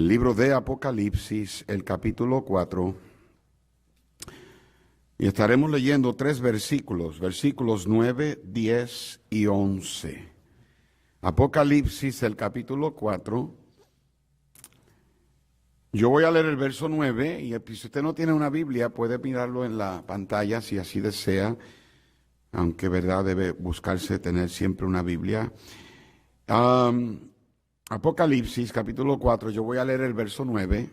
el libro de Apocalipsis, el capítulo 4, y estaremos leyendo 3 versículos, versículos 9, 10 y 11. Apocalipsis, el capítulo 4. Yo voy a leer el verso 9, y si usted no tiene una Biblia, puede mirarlo en la pantalla si así desea, aunque verdad debe buscarse tener siempre una Biblia. Apocalipsis, capítulo 4, yo voy a leer el verso 9,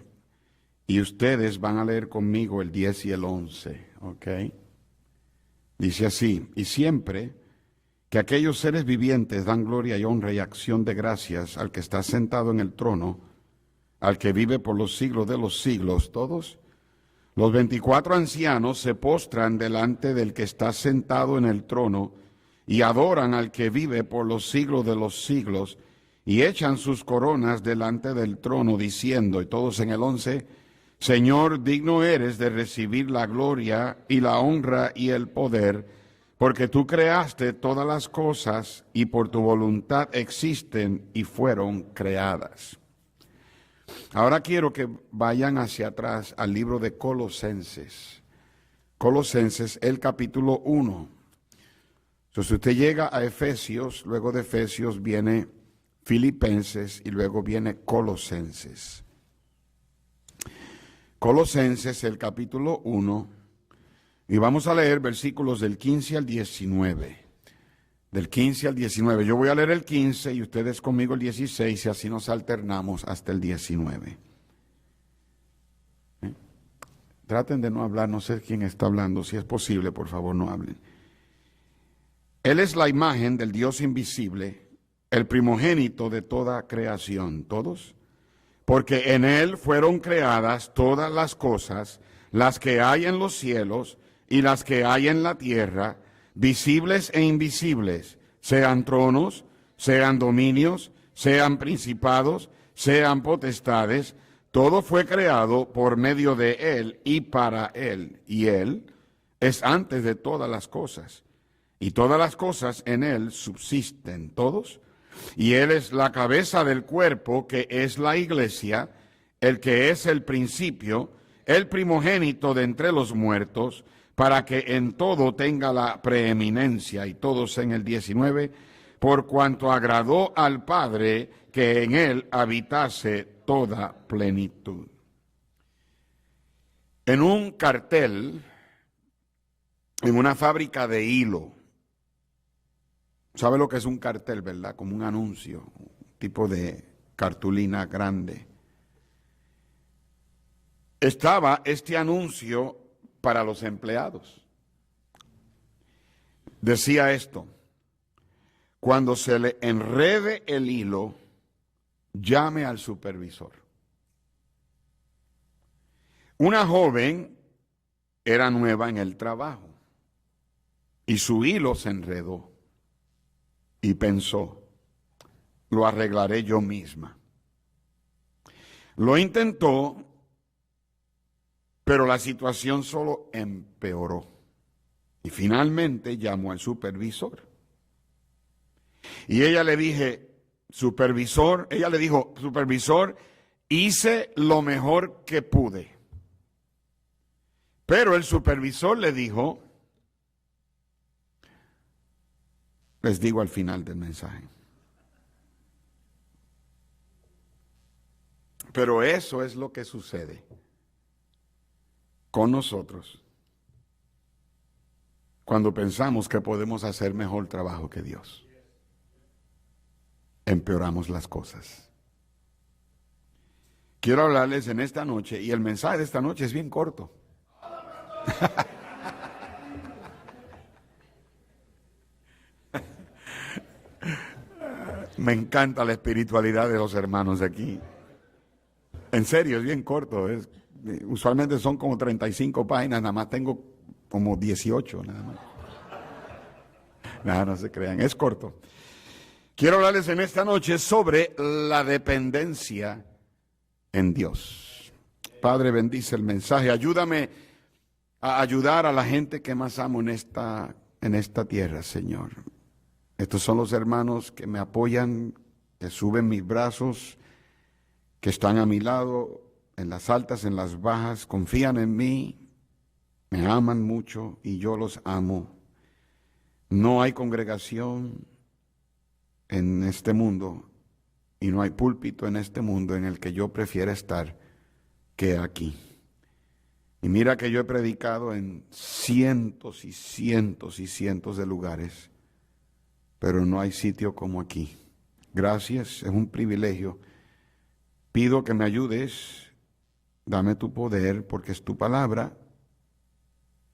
y ustedes van a leer conmigo el 10 y el 11, ¿ok? Dice así: y siempre que aquellos seres vivientes dan gloria y honra y acción de gracias al que está sentado en el trono, al que vive por los siglos de los siglos, todos los 24 ancianos se postran delante del que está sentado en el trono y adoran al que vive por los siglos de los siglos, y echan sus coronas delante del trono, diciendo, y todos en el 11, Señor, digno eres de recibir la gloria y la honra y el poder, porque tú creaste todas las cosas y por tu voluntad existen y fueron creadas. Ahora quiero que vayan hacia atrás al libro de Colosenses. Colosenses, el capítulo 1. Entonces, si usted llega a Efesios, luego de Efesios viene Filipenses y luego viene Colosenses. Colosenses, el capítulo 1, y vamos a leer versículos del 15 al 19. Del 15 al 19. Yo voy a leer el 15 y ustedes conmigo el 16 y así nos alternamos hasta el 19. Traten de no hablar, no sé quién está hablando, si es posible, por favor no hablen. Él es la imagen del Dios invisible, el primogénito de toda creación, ¿todos? Porque en Él fueron creadas todas las cosas, las que hay en los cielos y las que hay en la tierra, visibles e invisibles, sean tronos, sean dominios, sean principados, sean potestades, todo fue creado por medio de Él y para Él, y Él es antes de todas las cosas, y todas las cosas en Él subsisten, todos, y Él es la cabeza del cuerpo, que es la iglesia, el que es el principio, el primogénito de entre los muertos, para que en todo tenga la preeminencia. Y todos en el 19, por cuanto agradó al Padre que en Él habitase toda plenitud. En un cartel, en una fábrica de hilo, ¿sabe lo que es un cartel, verdad? Como un anuncio, un tipo de cartulina grande. Estaba este anuncio para los empleados. Decía esto: cuando se le enrede el hilo, llame al supervisor. Una joven era nueva en el trabajo y su hilo se enredó y pensó, lo arreglaré yo misma. Lo intentó, pero la situación solo empeoró. Y finalmente llamó al supervisor. Y ella le dijo, supervisor, hice lo mejor que pude. Pero el supervisor le dijo, les digo al final del mensaje. Pero eso es lo que sucede con nosotros cuando pensamos que podemos hacer mejor trabajo que Dios. Empeoramos las cosas. Quiero hablarles en esta noche, y el mensaje de esta noche es bien corto. Me encanta la espiritualidad de los hermanos aquí. En serio, es bien corto. Usualmente son como 35 páginas, nada más tengo como 18, nada más. Nada, no se crean, es corto. Quiero hablarles en esta noche sobre la dependencia en Dios. Padre, bendice el mensaje. Ayúdame a ayudar a la gente que más amo en esta tierra, Señor. Estos son los hermanos que me apoyan, que suben mis brazos, que están a mi lado, en las altas, en las bajas, confían en mí, me aman mucho y yo los amo. No hay congregación en este mundo y no hay púlpito en este mundo en el que yo prefiera estar que aquí. Y mira que yo he predicado en cientos y cientos y cientos de lugares, pero no hay sitio como aquí. Gracias, es un privilegio. Pido que me ayudes, dame tu poder porque es tu palabra,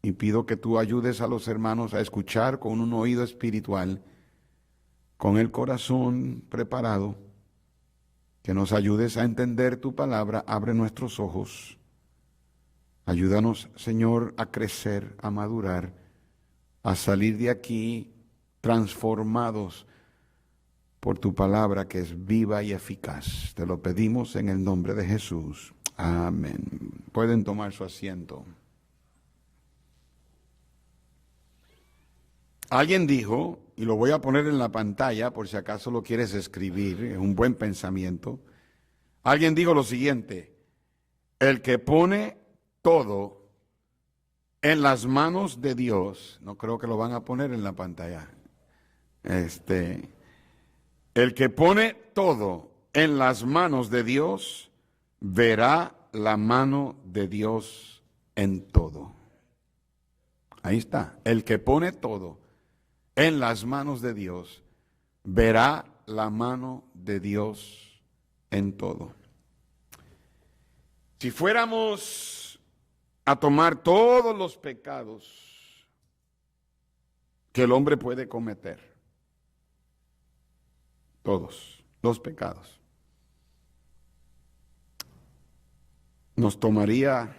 y pido que tú ayudes a los hermanos a escuchar con un oído espiritual, con el corazón preparado, que nos ayudes a entender tu palabra, abre nuestros ojos. Ayúdanos, Señor, a crecer, a madurar, a salir de aquí transformados por tu palabra que es viva y eficaz. Te lo pedimos en el nombre de Jesús. Amén. Pueden tomar su asiento. Alguien dijo, y lo voy a poner en la pantalla por si acaso lo quieres escribir, es un buen pensamiento. Alguien dijo lo siguiente: el que pone todo en las manos de Dios, no creo que lo van a poner en la pantalla, el que pone todo en las manos de Dios, verá la mano de Dios en todo. Ahí está, el que pone todo en las manos de Dios, verá la mano de Dios en todo. Si fuéramos a tomar todos los pecados que el hombre puede cometer, todos los pecados, nos tomaría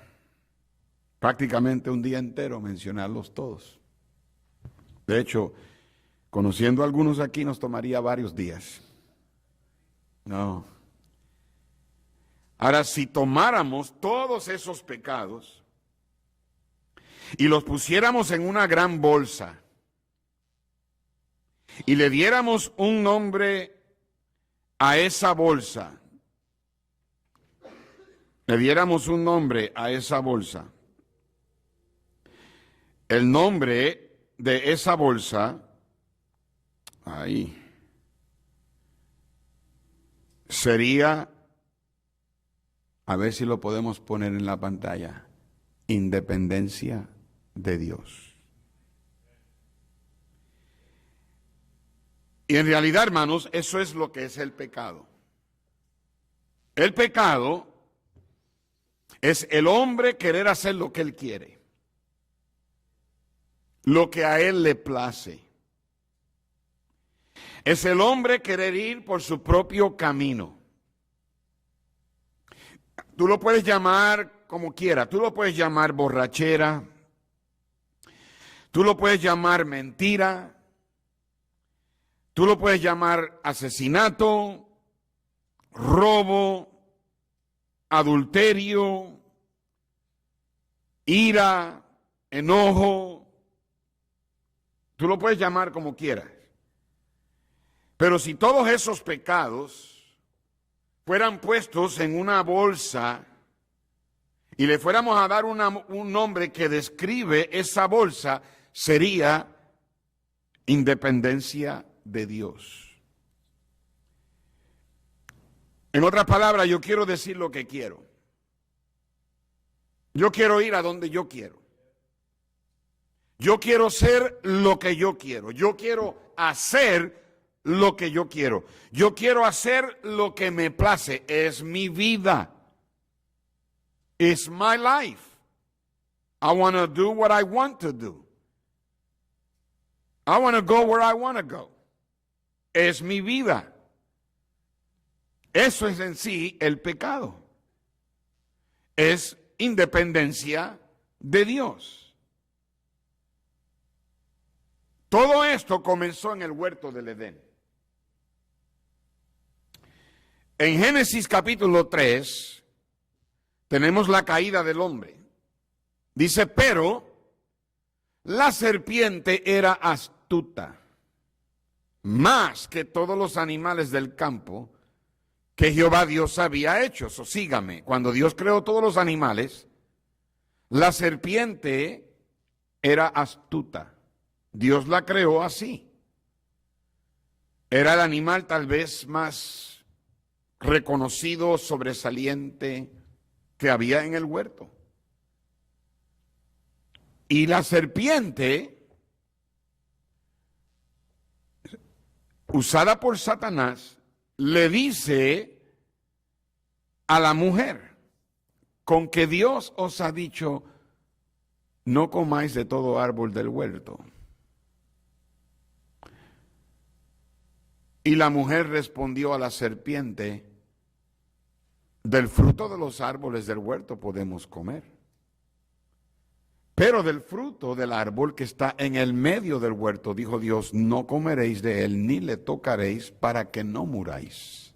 prácticamente un día entero mencionarlos todos. De hecho, conociendo a algunos aquí nos tomaría varios días. No. Ahora, si tomáramos todos esos pecados y los pusiéramos en una gran bolsa y le diéramos un nombre a esa bolsa, el nombre de esa bolsa, ahí, sería, a ver si lo podemos poner en la pantalla, independencia de Dios. Y en realidad, hermanos, eso es lo que es el pecado. El pecado es el hombre querer hacer lo que él quiere, lo que a él le place. Es el hombre querer ir por su propio camino. Tú lo puedes llamar como quiera, tú lo puedes llamar borrachera, tú lo puedes llamar mentira, tú lo puedes llamar asesinato, robo, adulterio, ira, enojo, tú lo puedes llamar como quieras. Pero si todos esos pecados fueran puestos en una bolsa y le fuéramos a dar un nombre que describe esa bolsa, sería independencia de Dios. En otras palabras, yo quiero decir lo que quiero. Yo quiero ir a donde yo quiero. Yo quiero ser lo que yo quiero. Yo quiero hacer lo que yo quiero. Yo quiero hacer lo que me place. Es mi vida. It's my life. I want to do what I want to do. I want to go where I want to go. Es mi vida. Eso es en sí el pecado. Es independencia de Dios. Todo esto comenzó en el huerto del Edén. En Génesis capítulo 3 tenemos la caída del hombre. Dice, pero la serpiente era astuta, más que todos los animales del campo que Jehová Dios había hecho. So, sígame, cuando Dios creó todos los animales, la serpiente era astuta. Dios la creó así. Era el animal tal vez más reconocido, sobresaliente que había en el huerto. Y la serpiente, usada por Satanás, le dice a la mujer, con que Dios os ha dicho, no comáis de todo árbol del huerto. Y la mujer respondió a la serpiente, del fruto de los árboles del huerto podemos comer, pero del fruto del árbol que está en el medio del huerto, dijo Dios, no comeréis de él ni le tocaréis para que no muráis.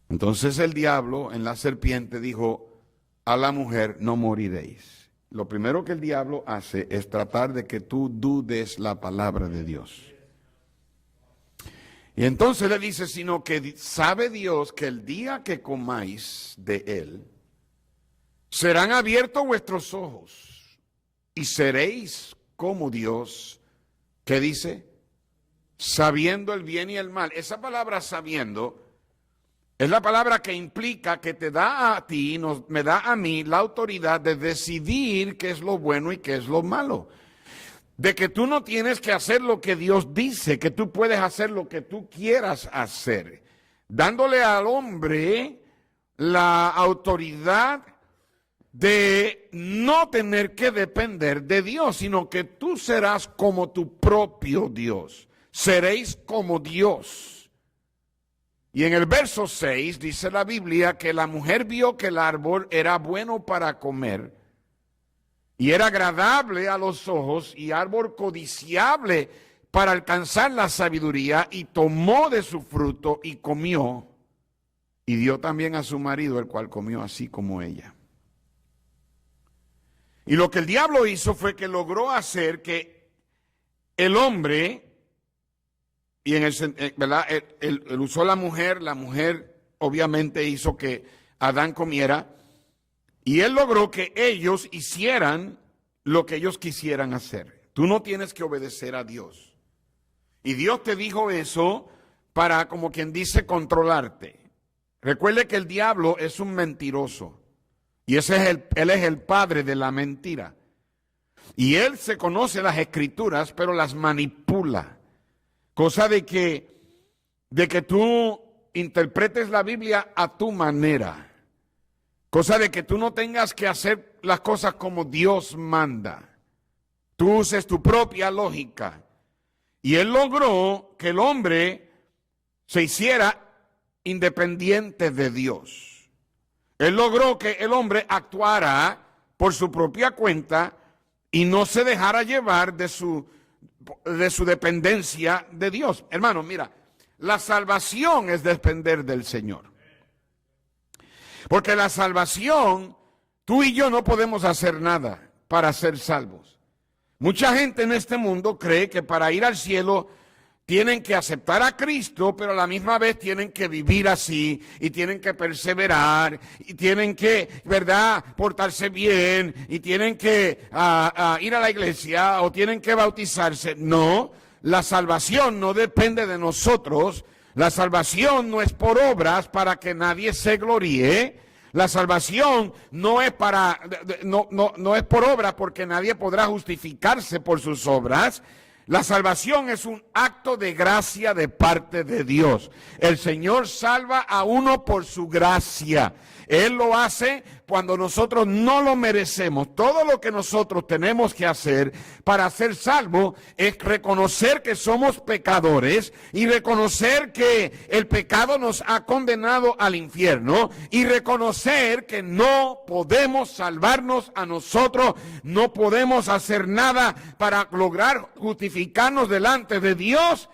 Entonces el diablo en la serpiente dijo a la mujer, no moriréis. Lo primero que el diablo hace es tratar de que tú dudes la palabra de Dios. Y entonces le dice, sino que sabe Dios que el día que comáis de él, serán abiertos vuestros ojos y seréis como Dios, ¿qué dice? Sabiendo el bien y el mal. Esa palabra sabiendo es la palabra que implica que te da a ti, me da a mí la autoridad de decidir qué es lo bueno y qué es lo malo. De que tú no tienes que hacer lo que Dios dice, que tú puedes hacer lo que tú quieras hacer, dándole al hombre la autoridad de no tener que depender de Dios, sino que tú serás como tu propio Dios, seréis como Dios. Y en el verso 6 dice la Biblia que la mujer vio que el árbol era bueno para comer, y era agradable a los ojos y árbol codiciable para alcanzar la sabiduría, y tomó de su fruto y comió, y dio también a su marido, el cual comió así como ella. Y lo que el diablo hizo fue que logró hacer que el hombre, y en ¿verdad? Él usó la mujer obviamente hizo que Adán comiera, y él logró que ellos hicieran lo que ellos quisieran hacer. Tú no tienes que obedecer a Dios. Y Dios te dijo eso para, como quien dice, controlarte. Recuerde que el diablo es un mentiroso. Y él es el padre de la mentira. Y él se conoce las escrituras, pero las manipula. Cosa de que tú interpretes la Biblia a tu manera. Cosa de que tú no tengas que hacer las cosas como Dios manda. Tú uses tu propia lógica. Y él logró que el hombre se hiciera independiente de Dios. Él logró que el hombre actuara por su propia cuenta y no se dejara llevar de su dependencia de Dios. Hermano, mira, la salvación es depender del Señor. Porque la salvación, tú y yo no podemos hacer nada para ser salvos. Mucha gente en este mundo cree que para ir al cielo tienen que aceptar a Cristo, pero a la misma vez tienen que vivir así, y tienen que perseverar, y tienen que, ¿verdad?, portarse bien, y tienen que ir a la iglesia, o tienen que bautizarse. No, la salvación no depende de nosotros. La salvación no es por obras para que nadie se gloríe. La salvación no es no es por obras porque nadie podrá justificarse por sus obras. La salvación es un acto de gracia de parte de Dios. El Señor salva a uno por su gracia. Él lo hace cuando nosotros no lo merecemos. Todo lo que nosotros tenemos que hacer para ser salvos es reconocer que somos pecadores y reconocer que el pecado nos ha condenado al infierno y reconocer que no podemos salvarnos a nosotros, no podemos hacer nada para lograr justificarnos delante de Dios.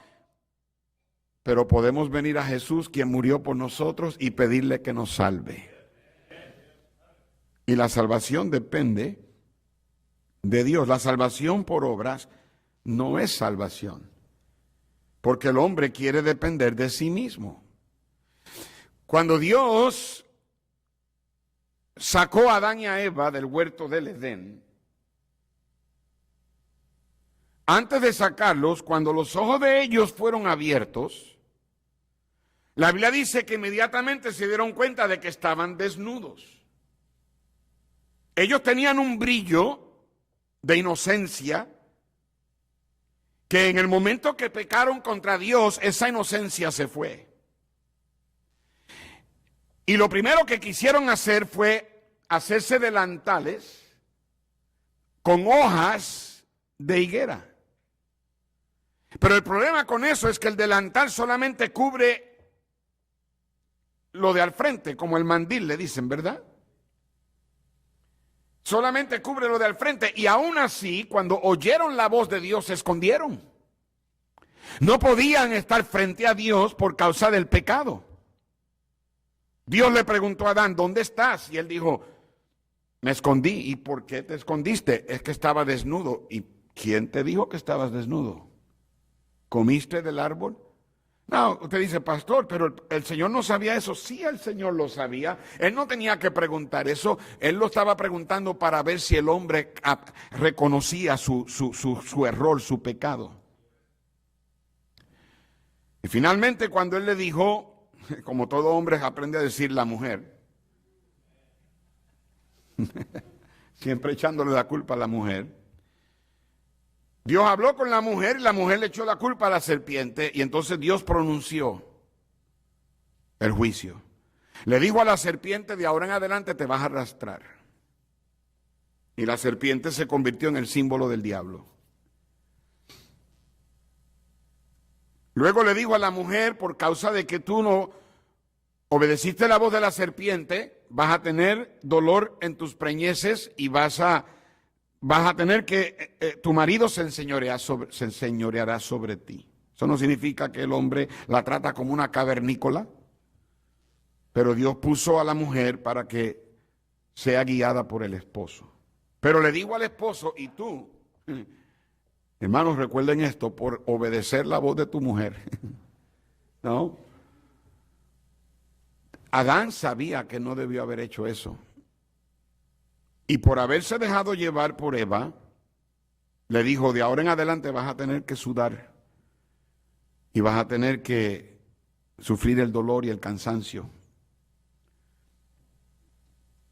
Pero podemos venir a Jesús, quien murió por nosotros, y pedirle que nos salve. Y la salvación depende de Dios. La salvación por obras no es salvación, porque el hombre quiere depender de sí mismo. Cuando Dios sacó a Adán y a Eva del huerto del Edén, antes de sacarlos, cuando los ojos de ellos fueron abiertos, la Biblia dice que inmediatamente se dieron cuenta de que estaban desnudos. Ellos tenían un brillo de inocencia que en el momento que pecaron contra Dios, esa inocencia se fue. Y lo primero que quisieron hacer fue hacerse delantales con hojas de higuera. Pero el problema con eso es que el delantal solamente cubre lo de al frente, como el mandil le dicen, ¿verdad? Solamente cubre lo de al frente, y aún así, cuando oyeron la voz de Dios, se escondieron. No podían estar frente a Dios por causa del pecado. Dios le preguntó a Adán, ¿dónde estás? Y él dijo, me escondí. ¿Y por qué te escondiste? Es que estaba desnudo. ¿Y quién te dijo que estabas desnudo? ¿Comiste del árbol? No, usted dice, pastor, pero el Señor no sabía eso. Sí, el Señor lo sabía. Él no tenía que preguntar eso. Él lo estaba preguntando para ver si el hombre reconocía su error, su pecado. Y finalmente, cuando él le dijo, como todo hombre aprende a decir la mujer, siempre echándole la culpa a la mujer, Dios habló con la mujer y la mujer le echó la culpa a la serpiente, y entonces Dios pronunció el juicio. Le dijo a la serpiente, de ahora en adelante te vas a arrastrar. Y la serpiente se convirtió en el símbolo del diablo. Luego le dijo a la mujer, por causa de que tú no obedeciste la voz de la serpiente, vas a tener dolor en tus preñeces y vas a tener que, tu marido se enseñoreará sobre ti. Eso no significa que el hombre la trata como una cavernícola, pero Dios puso a la mujer para que sea guiada por el esposo. Pero le digo al esposo, y tú, hermanos, recuerden esto, por obedecer la voz de tu mujer, ¿no? Adán sabía que no debió haber hecho eso. Y por haberse dejado llevar por Eva, le dijo, de ahora en adelante vas a tener que sudar y vas a tener que sufrir el dolor y el cansancio.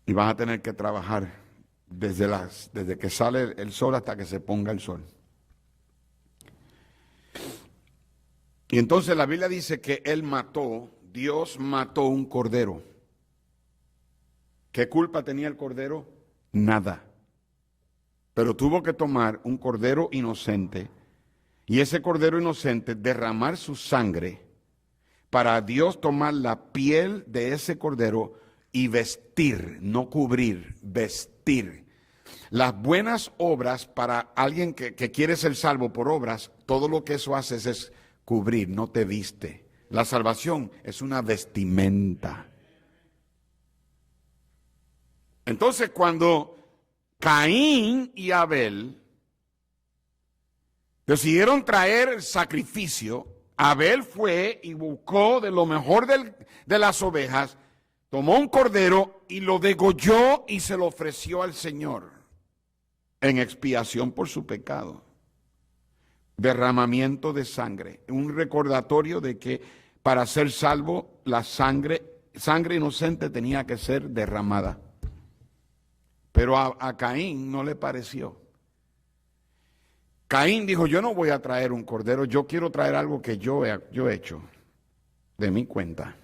Y vas a tener que trabajar desde que sale el sol hasta que se ponga el sol. Y entonces la Biblia dice que Dios mató un cordero. ¿Qué culpa tenía el cordero? Nada. Pero tuvo que tomar un cordero inocente y ese cordero inocente derramar su sangre para Dios tomar la piel de ese cordero y vestir, no cubrir, vestir. Las buenas obras para alguien que quiere ser salvo por obras, todo lo que eso hace es cubrir, no te viste. La salvación es una vestimenta. Entonces, cuando Caín y Abel decidieron traer el sacrificio, Abel fue y buscó de lo mejor de las ovejas, tomó un cordero y lo degolló y se lo ofreció al Señor en expiación por su pecado. Derramamiento de sangre, un recordatorio de que para ser salvo la sangre inocente tenía que ser derramada. Pero a Caín no le pareció. Caín dijo, yo no voy a traer un cordero, yo quiero traer algo que yo he hecho de mi cuenta.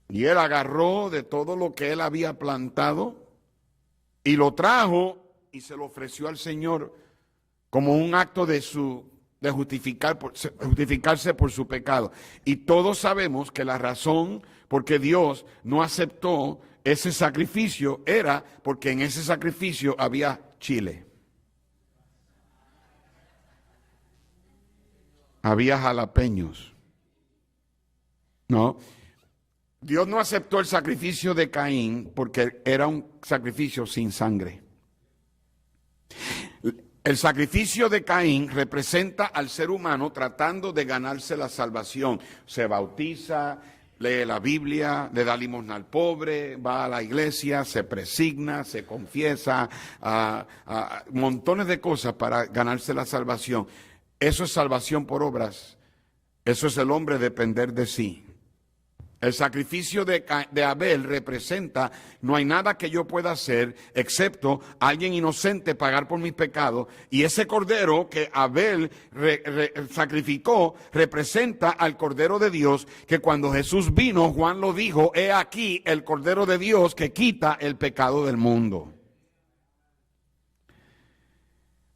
Y él agarró de todo lo que él había plantado y lo trajo y se lo ofreció al Señor como un acto de justificarse por su pecado. Y todos sabemos que la razón por que Dios no aceptó ese sacrificio era porque en ese sacrificio había chile. Había jalapeños. No. Dios no aceptó el sacrificio de Caín porque era un sacrificio sin sangre. El sacrificio de Caín representa al ser humano tratando de ganarse la salvación. Se bautiza, lee la Biblia, le da limosna al pobre, va a la iglesia, se presigna, se confiesa, montones de cosas para ganarse la salvación. Eso es salvación por obras. Eso es el hombre depender de sí. El sacrificio de Abel representa, no hay nada que yo pueda hacer excepto alguien inocente pagar por mis pecados. Y ese cordero que Abel sacrificó representa al cordero de Dios, que cuando Jesús vino, Juan lo dijo, he aquí el cordero de Dios que quita el pecado del mundo.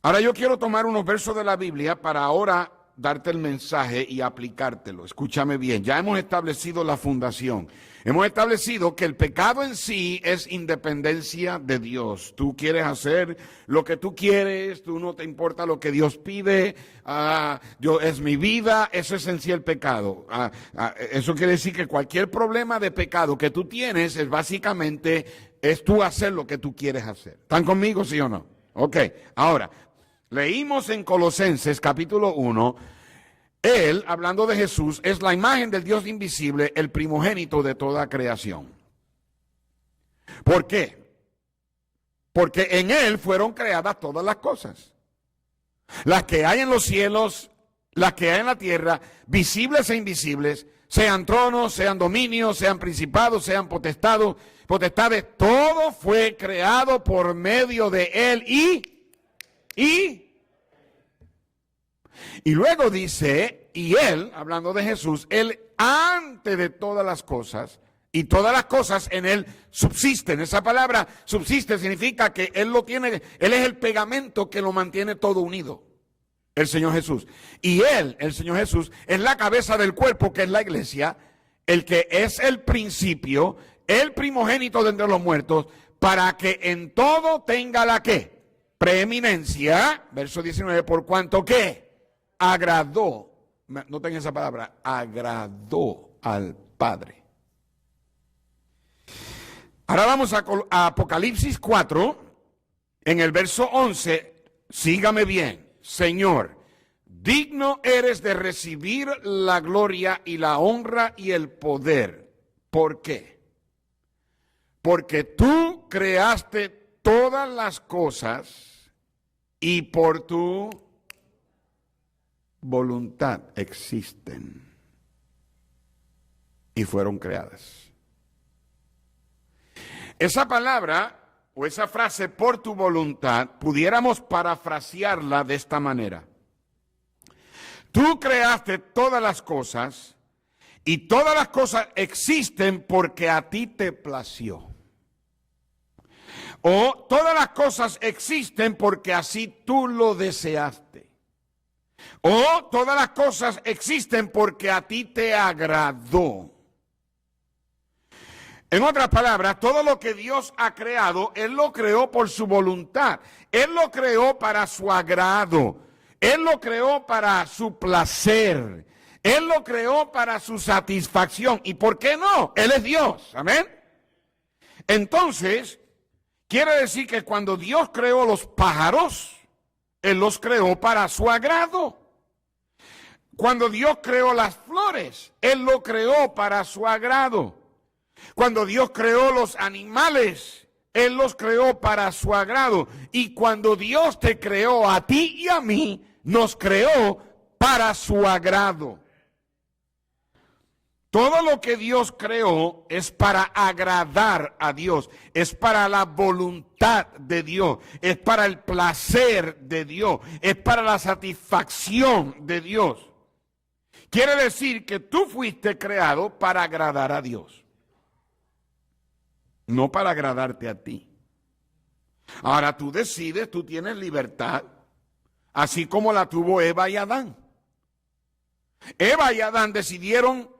Ahora yo quiero tomar unos versos de la Biblia para ahora darte el mensaje y aplicártelo. Escúchame bien, ya hemos establecido la fundación. Hemos establecido que el pecado en sí es independencia de Dios. Tú quieres hacer lo que tú quieres, tú no te importa lo que Dios pide, es mi vida, eso es en sí el pecado. Eso quiere decir que cualquier problema de pecado que tú tienes es básicamente, es tú hacer lo que tú quieres hacer. ¿Están conmigo, sí o no? Ok, ahora, leímos en Colosenses capítulo 1, Él, hablando de Jesús, es la imagen del Dios invisible, el primogénito de toda creación. ¿Por qué? Porque en Él fueron creadas todas las cosas. Las que hay en los cielos, las que hay en la tierra, visibles e invisibles, sean tronos, sean dominios, sean principados, sean potestades, todo fue creado por medio de Él y luego dice, y Él, hablando de Jesús, Él antes de todas las cosas, y todas las cosas en Él subsisten. Esa palabra subsiste significa que Él lo tiene, Él es el pegamento que lo mantiene todo unido, el Señor Jesús. Y Él, el Señor Jesús, es la cabeza del cuerpo que es la iglesia, el que es el principio, el primogénito de entre los muertos, para que en todo tenga la ¿qué? Preeminencia, verso 19, por cuanto que agradó, noten esa palabra, agradó al Padre. Ahora vamos a Apocalipsis 4, en el verso 11, sígame bien, Señor, digno eres de recibir la gloria y la honra y el poder. ¿Por qué? Porque tú creaste todas las cosas y por tu voluntad existen y fueron creadas. Esa palabra o esa frase por tu voluntad pudiéramos parafrasearla de esta manera. Tú creaste todas las cosas y todas las cosas existen porque a ti te plació. O todas las cosas existen porque así tú lo deseaste. O todas las cosas existen porque a ti te agradó. En otras palabras, todo lo que Dios ha creado, Él lo creó por su voluntad. Él lo creó para su agrado. Él lo creó para su placer. Él lo creó para su satisfacción. ¿Y por qué no? Él es Dios. Amén. Entonces, quiere decir que cuando Dios creó los pájaros, Él los creó para su agrado. Cuando Dios creó las flores, Él lo creó para su agrado. Cuando Dios creó los animales, Él los creó para su agrado. Y cuando Dios te creó a ti y a mí, nos creó para su agrado. Todo lo que Dios creó es para agradar a Dios, es para la voluntad de Dios, es para el placer de Dios, es para la satisfacción de Dios. Quiere decir que tú fuiste creado para agradar a Dios, no para agradarte a ti. Ahora tú decides, tú tienes libertad, así como la tuvo Eva y Adán. Eva y Adán decidieron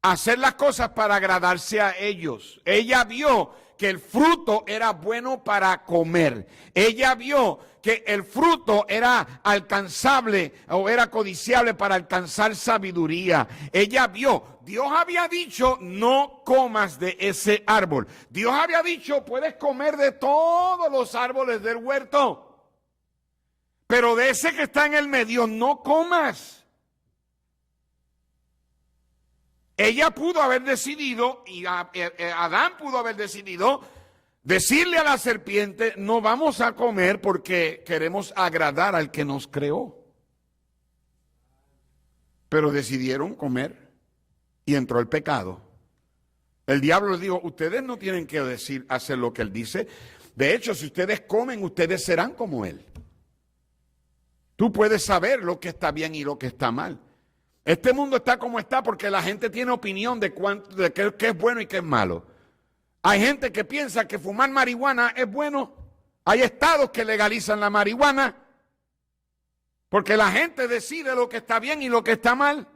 hacer las cosas para agradarse a ellos. Ella vio que el fruto era bueno para comer. Ella vio que el fruto era alcanzable o era codiciable para alcanzar sabiduría. Ella vio, Dios había dicho, no comas de ese árbol. Dios había dicho, puedes comer de todos los árboles del huerto, pero de ese que está en el medio no comas. Ella pudo haber decidido, y Adán pudo haber decidido, decirle a la serpiente, no vamos a comer porque queremos agradar al que nos creó. Pero decidieron comer y entró el pecado. El diablo les dijo, ustedes no tienen que hacer lo que él dice. De hecho, si ustedes comen, ustedes serán como él. Tú puedes saber lo que está bien y lo que está mal. Este mundo está como está porque la gente tiene opinión de qué es bueno y qué es malo. Hay gente que piensa que fumar marihuana es bueno. Hay estados que legalizan la marihuana porque la gente decide lo que está bien y lo que está mal.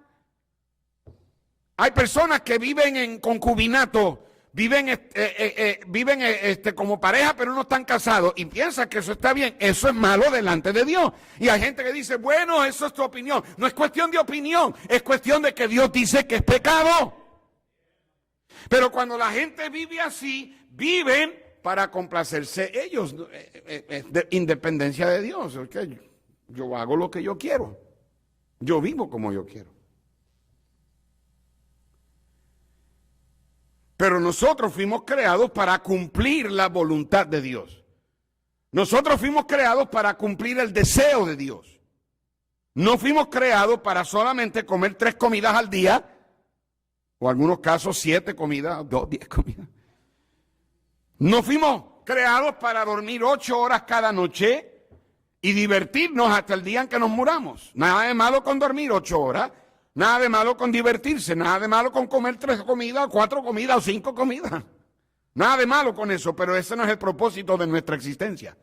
Hay personas que viven en concubinato, viven como pareja, pero no están casados y piensan que eso está bien. Eso es malo delante de Dios. Y hay gente que dice, bueno, eso es tu opinión. No es cuestión de opinión, es cuestión de que Dios dice que es pecado. Pero cuando la gente vive así, viven para complacerse ellos, de independencia de Dios. Okay, yo hago lo que yo quiero. Yo vivo como yo quiero. Pero nosotros fuimos creados para cumplir la voluntad de Dios. Nosotros fuimos creados para cumplir el deseo de Dios. No fuimos creados para solamente comer 3 comidas al día, o en algunos casos 7 comidas, 10 comidas. No fuimos creados para dormir 8 horas cada noche y divertirnos hasta el día en que nos muramos. Nada de malo con dormir 8 horas. Nada de malo con divertirse, nada de malo con comer 3 comidas, 4 comidas o 5 comidas. Nada de malo con eso, pero ese no es el propósito de nuestra existencia.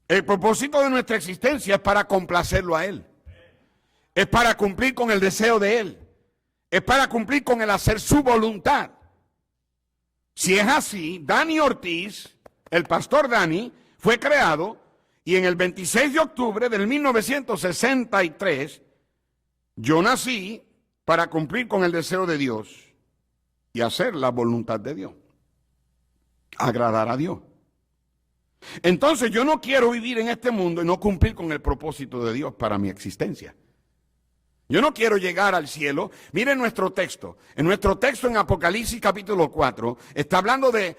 El propósito de nuestra existencia es para complacerlo a Él. Es para cumplir con el deseo de Él. Es para cumplir con el hacer su voluntad. Si es así, Dani Ortiz, el pastor Dani, fue creado y en el 26 de octubre del 1963, yo nací para cumplir con el deseo de Dios y hacer la voluntad de Dios, agradar a Dios. Entonces yo no quiero vivir en este mundo y no cumplir con el propósito de Dios para mi existencia. Yo no quiero llegar al cielo. Miren nuestro texto. En nuestro texto en Apocalipsis capítulo 4 está hablando de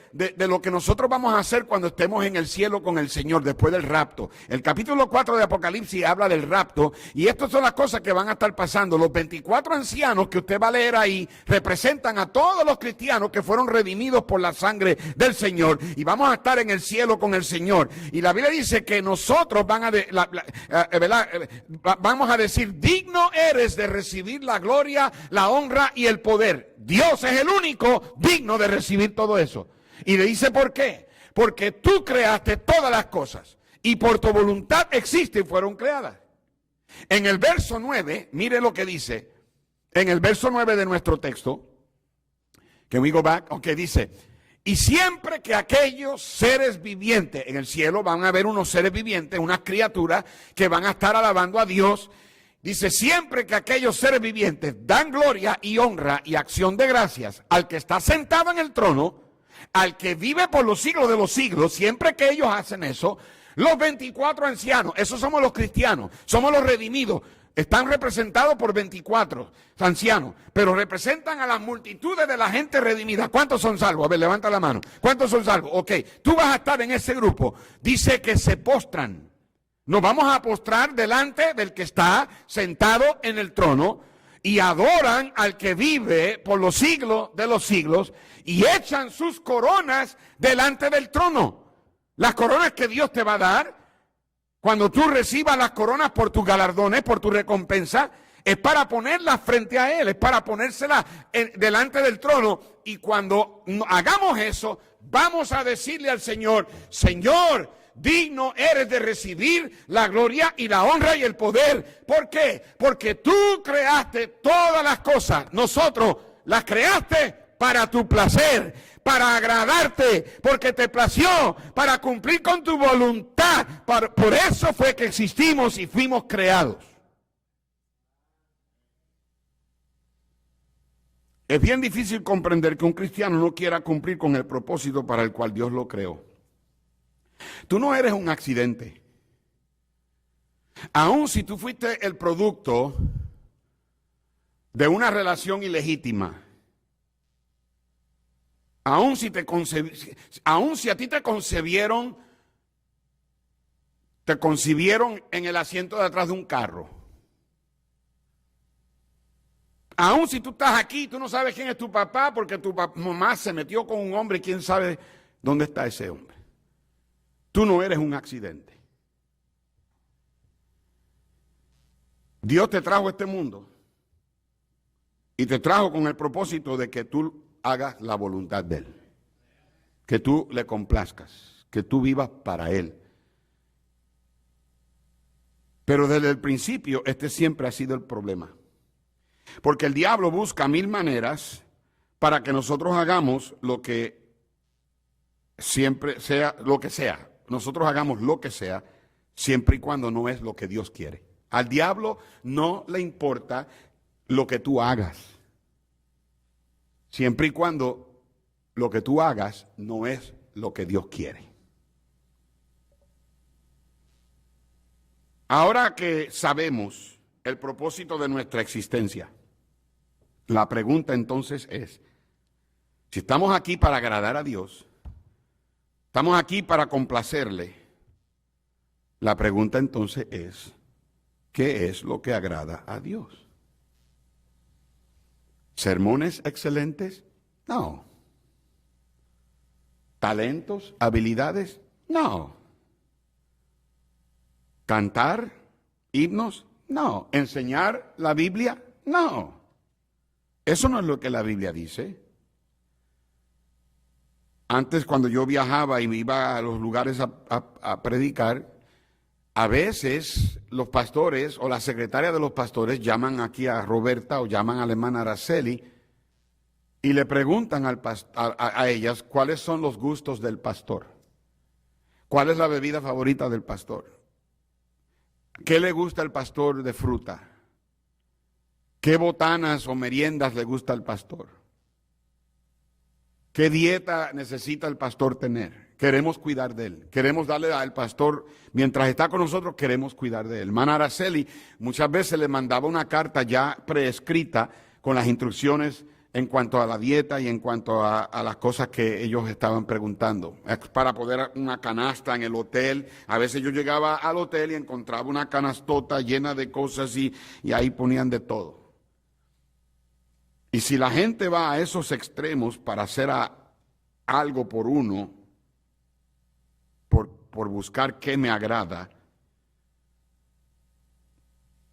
lo que nosotros vamos a hacer cuando estemos en el cielo con el Señor después del rapto. El capítulo 4 de Apocalipsis habla del rapto y estas son las cosas que van a estar pasando. Los 24 ancianos que usted va a leer ahí representan a todos los cristianos que fueron redimidos por la sangre del Señor y vamos a estar en el cielo con el Señor. Y la Biblia dice que nosotros vamos a decir, digno eres de recibir la gloria, la honra y el poder. Dios es el único digno de recibir todo eso. Y le dice ¿por qué? Porque tú creaste todas las cosas y por tu voluntad existen y fueron creadas. En el verso 9, mire lo que dice, en el verso 9 de nuestro texto, que we go back, dice, y siempre que aquellos seres vivientes, en el cielo van a haber unos seres vivientes, unas criaturas que van a estar alabando a Dios. Dice, siempre que aquellos seres vivientes dan gloria y honra y acción de gracias al que está sentado en el trono, al que vive por los siglos de los siglos, siempre que ellos hacen eso, los 24 ancianos, esos somos los cristianos, somos los redimidos, están representados por 24 ancianos, pero representan a las multitudes de la gente redimida. ¿Cuántos son salvos? A ver, levanta la mano. ¿Cuántos son salvos? Ok, tú vas a estar en ese grupo. Dice que se postran. Nos vamos a postrar delante del que está sentado en el trono y adoran al que vive por los siglos de los siglos y echan sus coronas delante del trono. Las coronas que Dios te va a dar, cuando tú recibas las coronas por tus galardones, por tu recompensa, es para ponerlas frente a Él, es para ponérselas delante del trono. Y cuando hagamos eso, vamos a decirle al Señor, Señor, digno eres de recibir la gloria y la honra y el poder. ¿Por qué? Porque tú creaste todas las cosas. Nosotros las creaste para tu placer, para agradarte, porque te plació, para cumplir con tu voluntad. Por eso fue que existimos y fuimos creados. Es bien difícil comprender que un cristiano no quiera cumplir con el propósito para el cual Dios lo creó. Tú no eres un accidente. Aun si tú fuiste el producto de una relación ilegítima, aun si a ti te concibieron en el asiento de atrás de un carro, aun si tú estás aquí, tú no sabes quién es tu papá porque tu mamá se metió con un hombre y quién sabe dónde está ese hombre. Tú no eres un accidente. Dios te trajo a este mundo y te trajo con el propósito de que tú hagas la voluntad de Él, que tú le complazcas, que tú vivas para Él. Pero desde el principio este siempre ha sido el problema, porque el diablo busca 1000 maneras para que nosotros hagamos lo que siempre sea, lo que sea. Nosotros hagamos lo que sea, siempre y cuando no es lo que Dios quiere. Al diablo no le importa lo que tú hagas, siempre y cuando lo que tú hagas no es lo que Dios quiere. Ahora que sabemos el propósito de nuestra existencia, la pregunta entonces es, si estamos aquí para agradar a Dios, estamos aquí para complacerle, la pregunta entonces es, ¿qué es lo que agrada a Dios? ¿Sermones excelentes? No. ¿Talentos? ¿Habilidades? No. ¿Cantar? ¿Himnos? No. ¿Enseñar la Biblia? No. Eso no es lo que la Biblia dice. Antes, cuando yo viajaba y me iba a los lugares a predicar, a veces los pastores o la secretaria de los pastores llaman aquí a Roberta o llaman a la hermana Araceli y le preguntan a ellas cuáles son los gustos del pastor, cuál es la bebida favorita del pastor, qué le gusta al pastor de fruta, qué botanas o meriendas le gusta al pastor, qué dieta necesita el pastor tener. Queremos cuidar de él, queremos darle al pastor, mientras está con nosotros, queremos cuidar de él. Hermana Araceli muchas veces le mandaba una carta ya preescrita con las instrucciones en cuanto a la dieta y en cuanto a las cosas que ellos estaban preguntando, para poder una canasta en el hotel. A veces yo llegaba al hotel y encontraba una canastota llena de cosas y ahí ponían de todo. Y si la gente va a esos extremos para hacer algo por uno, por buscar qué me agrada,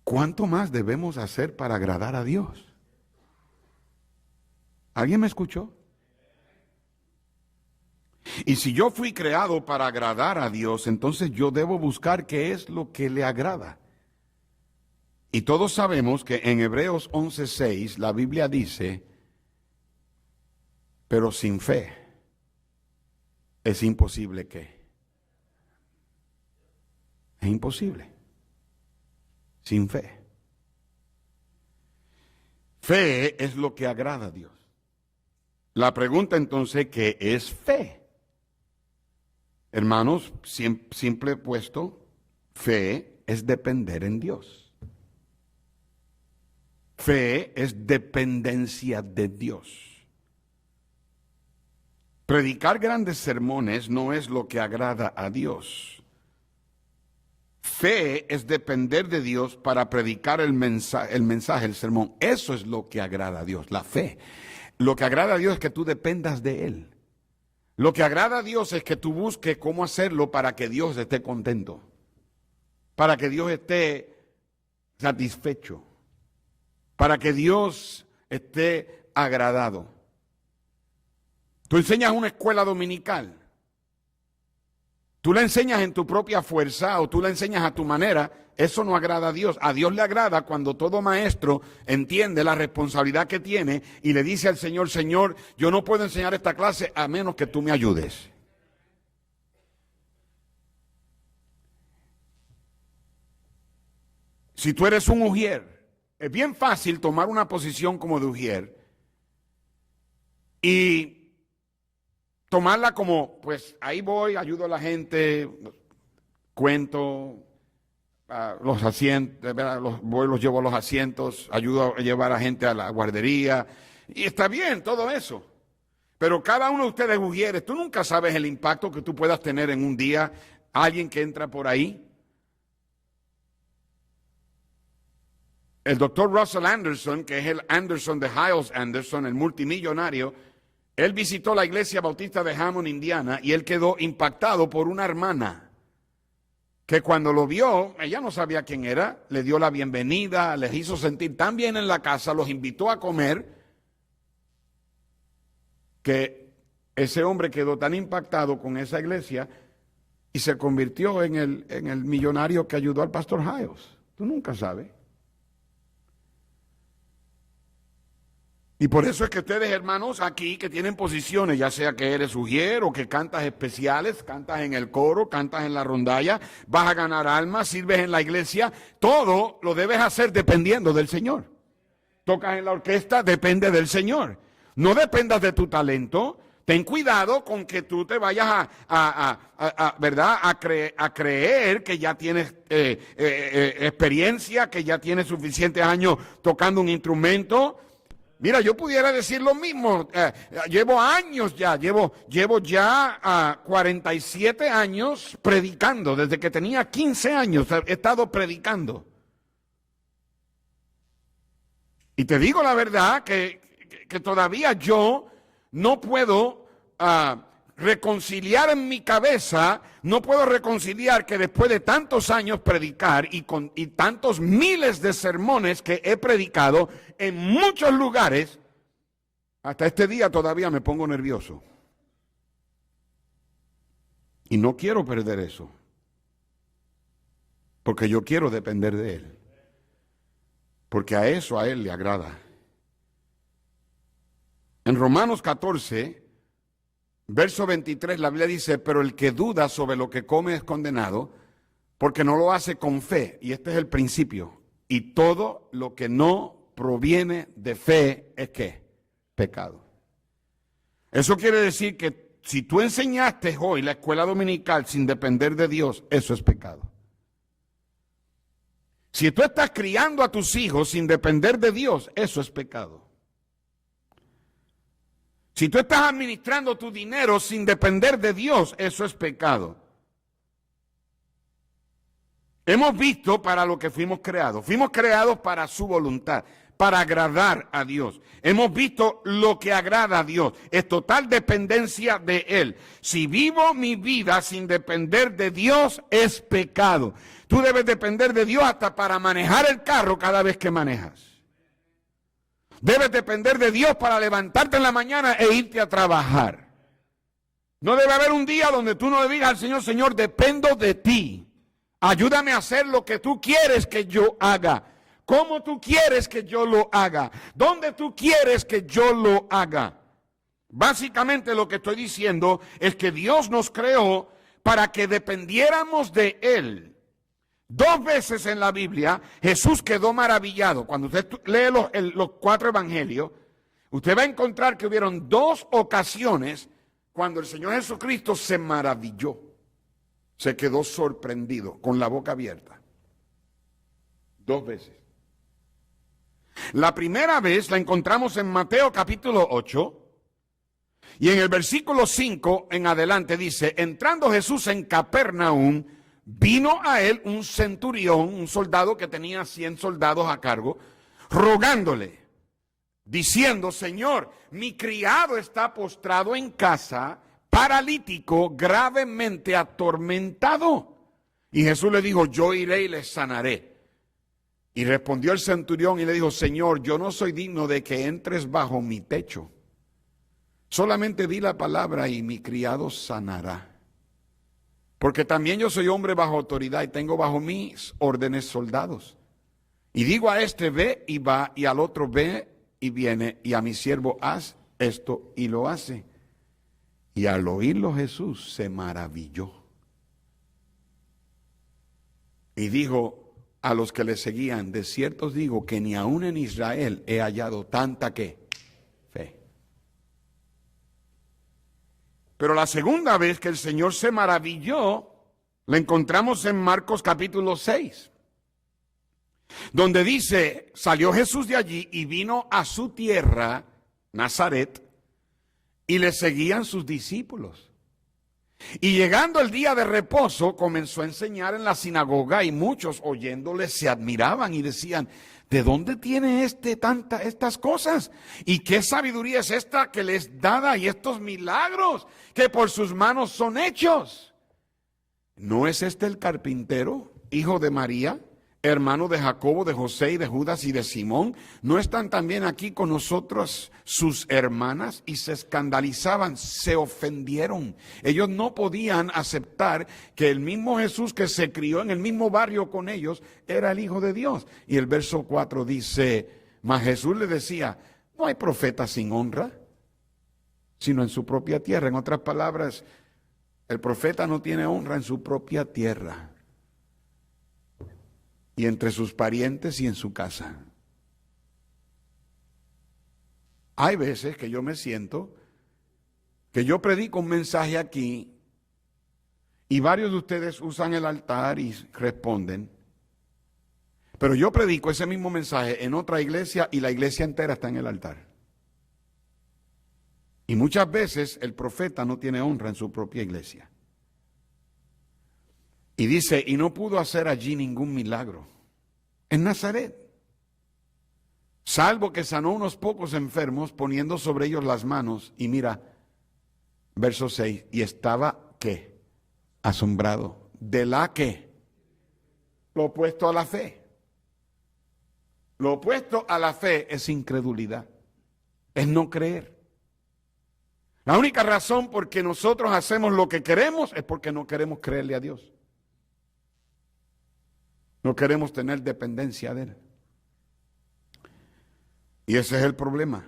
¿cuánto más debemos hacer para agradar a Dios? ¿Alguien me escuchó? Y si yo fui creado para agradar a Dios, entonces yo debo buscar qué es lo que le agrada. Y todos sabemos que en Hebreos 11:6 la Biblia dice, pero sin fe es imposible que. Es imposible. Sin fe. Fe es lo que agrada a Dios. La pregunta entonces, ¿qué es fe? Hermanos, simple puesto, fe es depender en Dios. Fe es dependencia de Dios. Predicar grandes sermones no es lo que agrada a Dios. Fe es depender de Dios para predicar el mensaje, el sermón. Eso es lo que agrada a Dios, la fe. Lo que agrada a Dios es que tú dependas de Él. Lo que agrada a Dios es que tú busques cómo hacerlo para que Dios esté contento, para que Dios esté satisfecho, para que Dios esté agradado. Tú enseñas una escuela dominical. Tú la enseñas en tu propia fuerza o tú la enseñas a tu manera, eso no agrada a Dios. A Dios le agrada cuando todo maestro entiende la responsabilidad que tiene y le dice al Señor, Señor, yo no puedo enseñar esta clase a menos que tú me ayudes. Si tú eres un ujier, es bien fácil tomar una posición como de ujier y tomarla como, pues ahí voy, ayudo a la gente, cuento, los asientos, voy, los llevo a los asientos, ayudo a llevar a gente a la guardería, y está bien todo eso. Pero cada uno de ustedes, ujieres, tú nunca sabes el impacto que tú puedas tener en un día, alguien que entra por ahí. El doctor Russell Anderson, que es el Anderson de Hiles Anderson, el multimillonario, él visitó la iglesia bautista de Hammond, Indiana, y él quedó impactado por una hermana que cuando lo vio, ella no sabía quién era, le dio la bienvenida, les hizo sentir tan bien en la casa, los invitó a comer, que ese hombre quedó tan impactado con esa iglesia y se convirtió en el millonario que ayudó al pastor Hiles. Tú nunca sabes. Y por eso es que ustedes, hermanos, aquí que tienen posiciones, ya sea que eres ujier o que cantas especiales, cantas en el coro, cantas en la rondalla, vas a ganar almas, sirves en la iglesia, todo lo debes hacer dependiendo del Señor. Tocas en la orquesta, depende del Señor. No dependas de tu talento. Ten cuidado con que tú te vayas ¿verdad? a creer que ya tienes experiencia, que ya tienes suficientes años tocando un instrumento. Mira, yo pudiera decir lo mismo. Llevo años ya, llevo ya 47 años predicando. Desde que tenía 15 años he estado predicando. Y te digo la verdad que todavía yo no puedo reconciliar en mi cabeza, no puedo reconciliar que después de tantos años predicar y tantos miles de sermones que he predicado en muchos lugares, hasta este día todavía me pongo nervioso. Y no quiero perder eso, porque yo quiero depender de Él, porque a eso a Él le agrada. En Romanos 14, verso 23, la Biblia dice, pero el que duda sobre lo que come es condenado, porque no lo hace con fe. Y este es el principio. Y todo lo que no proviene de fe es ¿qué? Pecado. Eso quiere decir que si tú enseñaste hoy la escuela dominical sin depender de Dios, eso es pecado. Si tú estás criando a tus hijos sin depender de Dios, eso es pecado. Si tú estás administrando tu dinero sin depender de Dios, eso es pecado. Hemos visto para lo que fuimos creados. Fuimos creados para su voluntad, para agradar a Dios. Hemos visto lo que agrada a Dios. Es total dependencia de Él. Si vivo mi vida sin depender de Dios, es pecado. Tú debes depender de Dios hasta para manejar el carro cada vez que manejas. Debes depender de Dios para levantarte en la mañana e irte a trabajar. No debe haber un día donde tú no le digas al Señor, Señor, dependo de ti. Ayúdame a hacer lo que tú quieres que yo haga. ¿Cómo tú quieres que yo lo haga? ¿Dónde tú quieres que yo lo haga? Básicamente lo que estoy diciendo es que Dios nos creó para que dependiéramos de Él. 2 veces en la Biblia Jesús quedó maravillado. Cuando usted lee los 4 evangelios, usted va a encontrar que hubieron 2 ocasiones cuando el Señor Jesucristo se maravilló. Se quedó sorprendido, con la boca abierta. 2 veces. La primera vez la encontramos en Mateo capítulo 8. Y en el versículo 5 en adelante dice, entrando Jesús en Capernaum, vino a él un centurión, un soldado que tenía 100 soldados a cargo, rogándole, diciendo, Señor, mi criado está postrado en casa, paralítico, gravemente atormentado. Y Jesús le dijo, yo iré y le sanaré. Y respondió el centurión y le dijo, Señor, yo no soy digno de que entres bajo mi techo. Solamente di la palabra y mi criado sanará. Porque también yo soy hombre bajo autoridad y tengo bajo mis órdenes soldados. Y digo a este, ve y va, y al otro, ve y viene, y a mi siervo, haz esto, y lo hace. Y al oírlo Jesús se maravilló. Y dijo a los que le seguían, de cierto os digo que ni aún en Israel he hallado tanta ¿qué? Fe. Pero la segunda vez que el Señor se maravilló, la encontramos en Marcos capítulo 6. donde dice, salió Jesús de allí y vino a su tierra, Nazaret, y le seguían sus discípulos. Y llegando el día de reposo, comenzó a enseñar en la sinagoga y muchos oyéndole se admiraban y decían, ¿de dónde tiene estas cosas? ¿Y qué sabiduría es esta que les dada y estos milagros que por sus manos son hechos? ¿No es este el carpintero, hijo de María, hermano de Jacobo, de José y de Judas y de Simón? ¿No están también aquí con nosotros sus hermanas? Y se escandalizaban, se ofendieron. Ellos no podían aceptar que el mismo Jesús que se crió en el mismo barrio con ellos era el Hijo de Dios. Y el verso 4 dice, mas Jesús le decía, no hay profeta sin honra, sino en su propia tierra. En otras palabras, el profeta no tiene honra en su propia tierra, y entre sus parientes y en su casa. Hay veces que yo me siento, que yo predico un mensaje aquí, y varios de ustedes usan el altar y responden, pero yo predico ese mismo mensaje en otra iglesia y la iglesia entera está en el altar. Y muchas veces el profeta no tiene honra en su propia iglesia. Y dice, y no pudo hacer allí ningún milagro en Nazaret, salvo que sanó unos pocos enfermos poniendo sobre ellos las manos. Y mira, verso 6, y estaba, ¿qué? Asombrado. ¿De la qué? Lo opuesto a la fe. Lo opuesto a la fe es incredulidad, es no creer. La única razón por que nosotros hacemos lo que queremos es porque no queremos creerle a Dios. No queremos tener dependencia de Él. Y ese es el problema.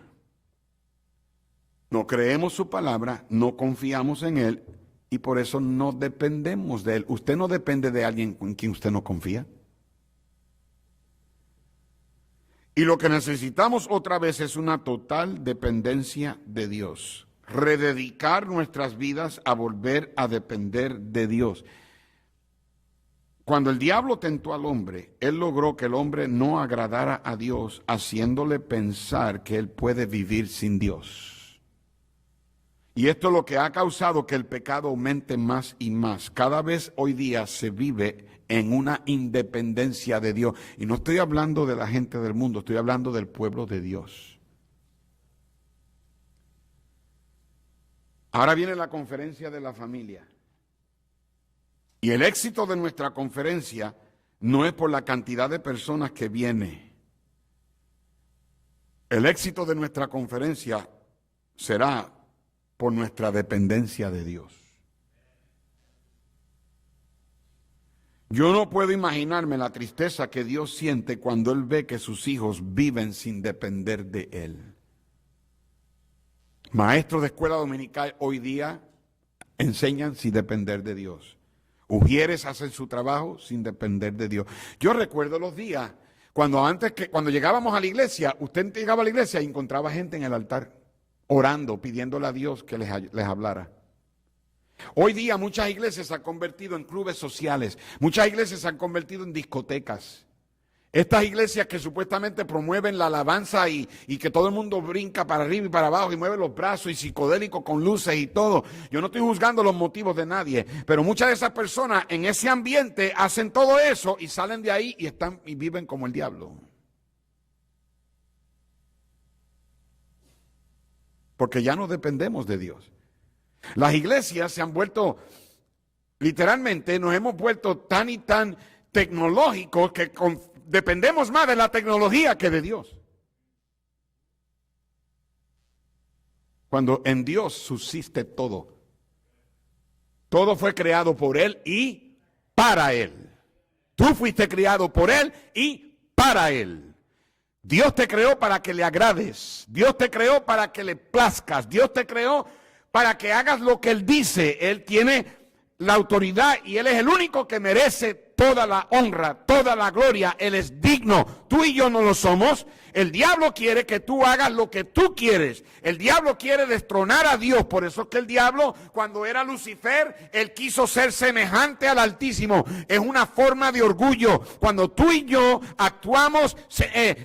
No creemos su palabra, no confiamos en Él y por eso no dependemos de Él. Usted no depende de alguien en quien usted no confía. Y lo que necesitamos otra vez es una total dependencia de Dios. Rededicar nuestras vidas a volver a depender de Dios. Cuando el diablo tentó al hombre, él logró que el hombre no agradara a Dios, haciéndole pensar que él puede vivir sin Dios. Y esto es lo que ha causado que el pecado aumente más y más. Cada vez hoy día se vive en una independencia de Dios. Y no estoy hablando de la gente del mundo, estoy hablando del pueblo de Dios. Ahora viene la conferencia de la familia. Y el éxito de nuestra conferencia no es por la cantidad de personas que viene. El éxito de nuestra conferencia será por nuestra dependencia de Dios. Yo no puedo imaginarme la tristeza que Dios siente cuando Él ve que sus hijos viven sin depender de Él. Maestros de escuela dominical hoy día enseñan sin depender de Dios. Ujieres hacen su trabajo sin depender de Dios. Yo recuerdo los días cuando llegábamos a la iglesia, usted llegaba a la iglesia y encontraba gente en el altar orando, pidiéndole a Dios que les hablara. Hoy día muchas iglesias se han convertido en clubes sociales, muchas iglesias se han convertido en discotecas. Estas iglesias que supuestamente promueven la alabanza y que todo el mundo brinca para arriba y para abajo y mueve los brazos y psicodélico con luces y todo. Yo no estoy juzgando los motivos de nadie, pero muchas de esas personas en ese ambiente hacen todo eso y salen de ahí y viven como el diablo. Porque ya no dependemos de Dios. Las iglesias se han vuelto, literalmente nos hemos vuelto tan y tan tecnológicos que dependemos más de la tecnología que de Dios. Cuando en Dios subsiste todo. Todo fue creado por Él y para Él. Tú fuiste creado por Él y para Él. Dios te creó para que le agrades. Dios te creó para que le plazcas. Dios te creó para que hagas lo que Él dice. Él tiene la autoridad y Él es el único que merece toda la honra, toda la gloria. Él es digno. Tú y yo no lo somos. El diablo quiere que tú hagas lo que tú quieres. El diablo quiere destronar a Dios. Por eso es que el diablo, cuando era Lucifer, él quiso ser semejante al Altísimo. Es una forma de orgullo. Cuando tú y yo actuamos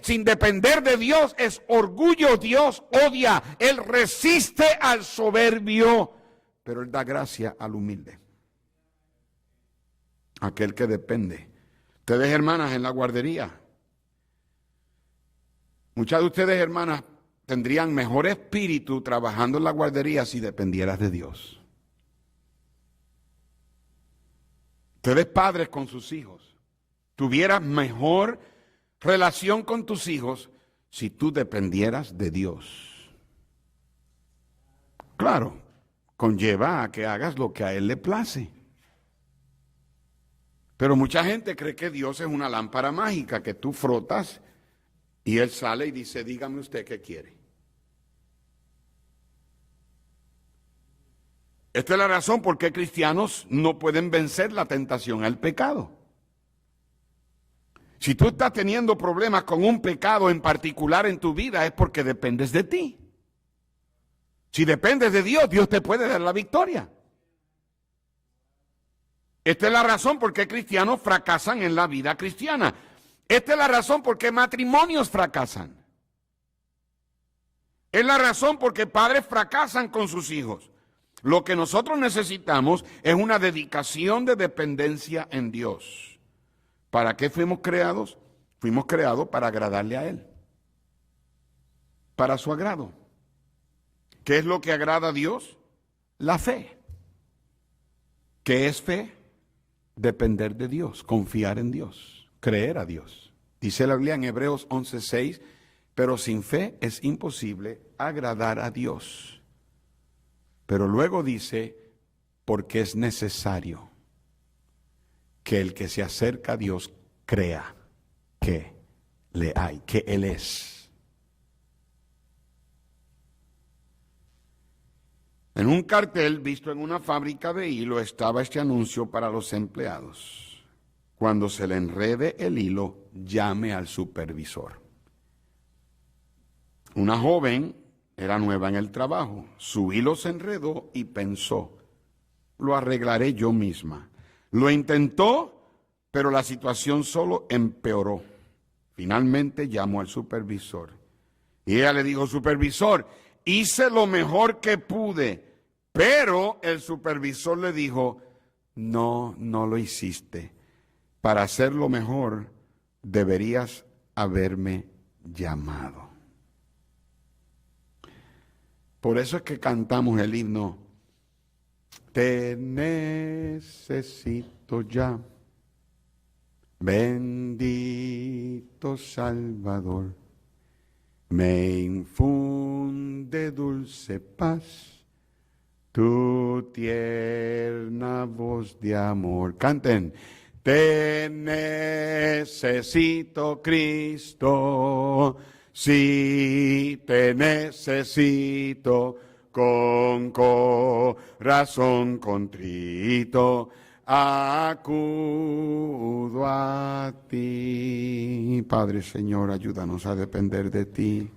sin depender de Dios, es orgullo. Dios odia. Él resiste al soberbio, pero Él da gracia al humilde, aquel que depende. Ustedes, hermanas, en la guardería, muchas de ustedes, hermanas, tendrían mejor espíritu trabajando en la guardería si dependieras de Dios. Ustedes, padres, con sus hijos, tuvieras mejor relación con tus hijos si tú dependieras de Dios. Claro, conlleva a que hagas lo que a Él le place. Pero mucha gente cree que Dios es una lámpara mágica que tú frotas y Él sale y dice, dígame usted qué quiere. Esta es la razón por qué cristianos no pueden vencer la tentación al pecado. Si tú estás teniendo problemas con un pecado en particular en tu vida, es porque dependes de ti. Si dependes de Dios, Dios te puede dar la victoria. Esta es la razón por qué cristianos fracasan en la vida cristiana. Esta es la razón por qué matrimonios fracasan. Es la razón por qué padres fracasan con sus hijos. Lo que nosotros necesitamos es una dedicación de dependencia en Dios. ¿Para qué fuimos creados? Fuimos creados para agradarle a Él, para su agrado. ¿Qué es lo que agrada a Dios? La fe. ¿Qué es fe? Depender de Dios, confiar en Dios, creer a Dios. Dice la Biblia en Hebreos 11:6, pero sin fe es imposible agradar a Dios. Pero luego dice, porque es necesario que el que se acerca a Dios crea que le hay, que Él es. En un cartel visto en una fábrica de hilo estaba este anuncio para los empleados. Cuando se le enrede el hilo, llame al supervisor. Una joven era nueva en el trabajo. Su hilo se enredó y pensó, lo arreglaré yo misma. Lo intentó, pero la situación solo empeoró. Finalmente llamó al supervisor. Y ella le dijo, supervisor, hice lo mejor que pude. Pero el supervisor le dijo, no lo hiciste. Para hacerlo mejor, deberías haberme llamado. Por eso es que cantamos el himno, te necesito ya, bendito Salvador, me infunde dulce paz. Tu tierna voz de amor. Canten. Te necesito, Cristo. Sí, te necesito. Con corazón contrito. Acudo a ti. Padre, Señor, ayúdanos a depender de ti.